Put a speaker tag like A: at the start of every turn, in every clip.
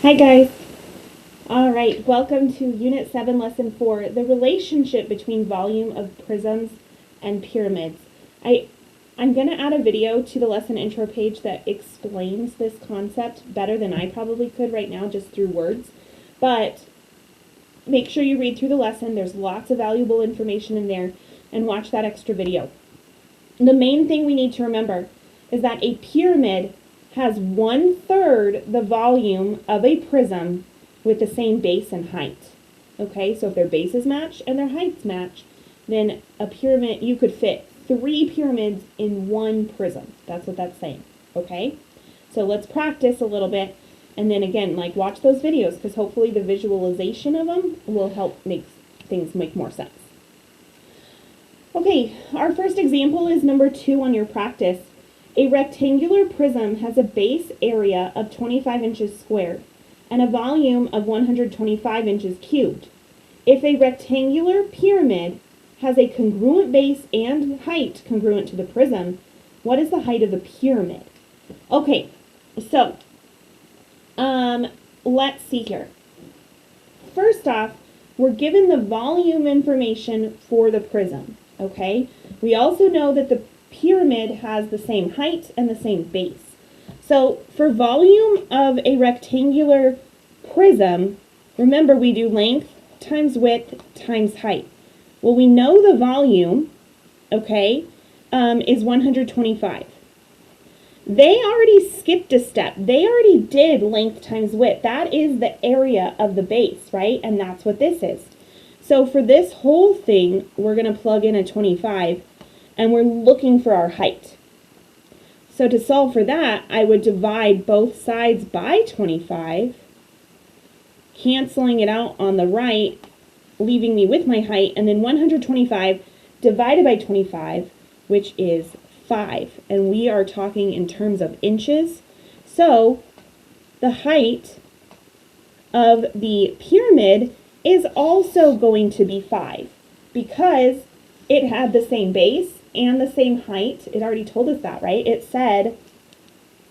A: Hi guys. All right, welcome to Unit 7, Lesson 4, the relationship between volume of prisms and pyramids. I'm going to add a video to the lesson intro page that explains this concept better than I probably could right now just through words, but make sure you read through the lesson. There's lots of valuable information in there, and watch that extra video. The main thing we need to remember is that a pyramid has 1/3 the volume of a prism with the same base and height. Okay, so if their bases match and their heights match, then a pyramid, you could fit 3 pyramids in one prism. That's what that's saying. Okay, so let's practice a little bit, and then again, like, watch those videos, because hopefully the visualization of them will help make things make more sense. Okay, our first example is number 2 on your practice. A rectangular prism has a base area of 25 inches squared and a volume of 125 inches cubed. If a rectangular pyramid has a congruent base and height congruent to the prism, what is the height of the pyramid? Okay, so let's see here. First off, we're given the volume information for the prism, okay? We also know that the pyramid has the same height and the same base. So for volume of a rectangular prism, remember we do length times width times height. Well, we know the volume, okay, is 125. They already skipped a step. They already did length times width. That is the area of the base, right? And that's what this is. So for this whole thing, we're going to plug in a 25. And we're looking for our height. So to solve for that, I would divide both sides by 25, canceling it out on the right, leaving me with my height, and then 125 divided by 25, which is 5. And we are talking in terms of inches. So the height of the pyramid is also going to be 5 because it had the same base and the same height. It already told us that, right? It said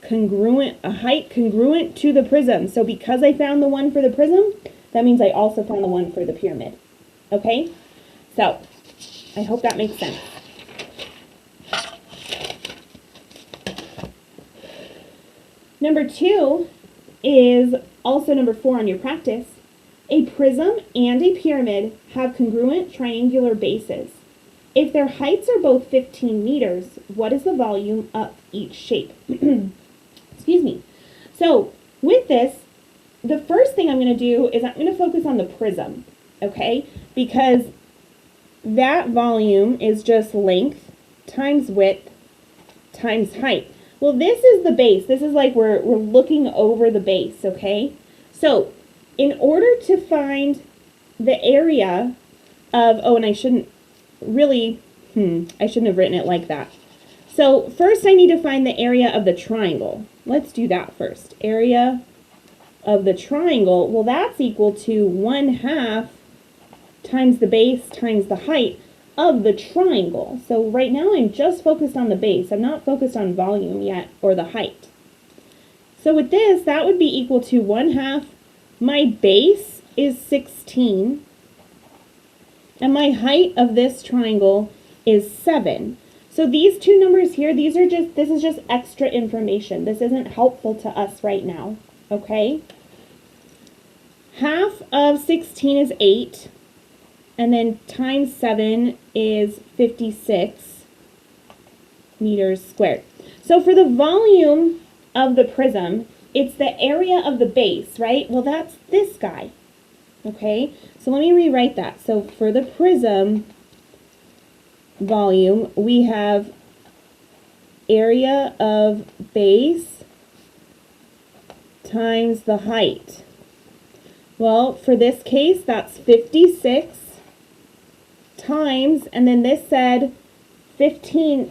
A: congruent, a height congruent to the prism. So because I found the one for the prism, that means I also found the one for the pyramid. Okay? So I hope that makes sense. Number 2 is also number 4 on your practice. A prism and a pyramid have congruent triangular bases. If their heights are both 15 meters, what is the volume of each shape? Excuse me. So with this, the first thing I'm going to do is I'm going to focus on the prism, okay? Because that volume is just length times width times height. Well, this is the base. This is like we're looking over the base, okay? So in order to find the area of, oh, and I shouldn't have written it like that. So first I need to find the area of the triangle. Let's do that first. Area of the triangle, well, that's equal to 1/2 times the base times the height of the triangle. So right now I'm just focused on the base. I'm not focused on volume yet, or the height. So with this, that would be equal to 1/2. My base is 16. And my height of this triangle is 7. So these two numbers here, this is just extra information. This isn't helpful to us right now, okay? Half of 16 is 8, and then times 7 is 56 meters squared. So for the volume of the prism, it's the area of the base, right? Well, that's this guy. Okay, so let me rewrite that. So for the prism volume, we have area of base times the height. Well, for this case, that's 56 times, and then this said 15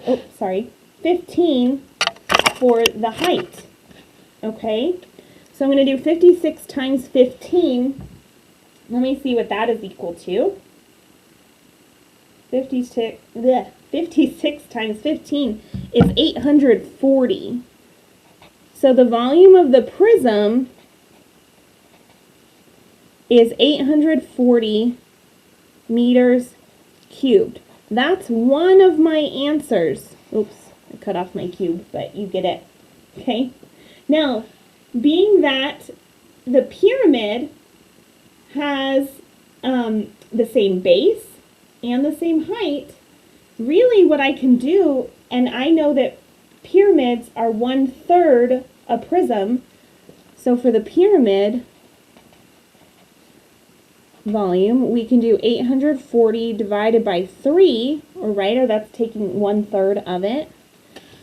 A: for the height. Okay, so I'm going to do 56 times 15. Let me see what that is equal to. 56 times 15 is 840. So the volume of the prism is 840 meters cubed. That's one of my answers. Oops, I cut off my cube, but you get it. Okay? Now, being that the pyramid has the same base and the same height, really what I can do, and I know that pyramids are 1/3 a prism, so for the pyramid volume, we can do 840 divided by 3, or that's taking 1/3 of it.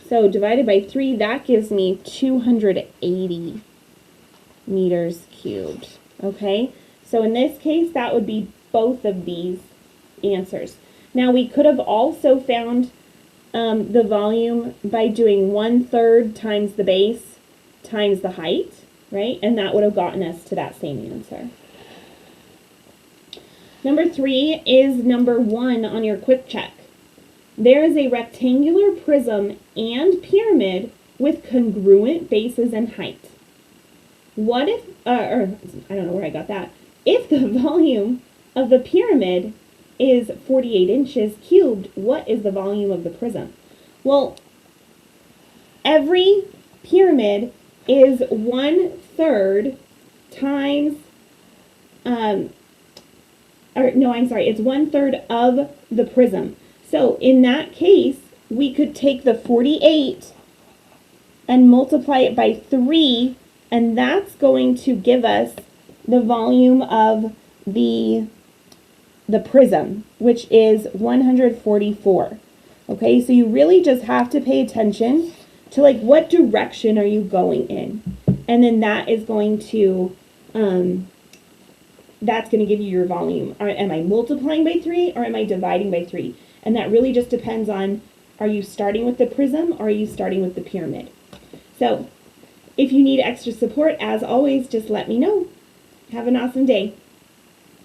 A: So divided by 3, that gives me 280 meters cubed. Okay, so in this case, that would be both of these answers. Now we could have also found the volume by doing 1/3 times the base times the height, right? And that would have gotten us to that same answer. Number 3 is number 1 on your quick check. There is a rectangular prism and pyramid with congruent bases and height. What if, I don't know where I got that. If the volume of the pyramid is 48 inches cubed, what is the volume of the prism? Well, every pyramid is 1/3 times, it's 1/3 of the prism. So in that case, we could take the 48 and multiply it by 3, and that's going to give us the volume of the prism, which is 144. Okay, so you really just have to pay attention to like what direction are you going in, and then that is going to give you your volume. Am I multiplying by 3 or am I dividing by 3? And that really just depends on, are you starting with the prism or are you starting with the pyramid? So if you need extra support, as always, just let me know. Have an awesome day.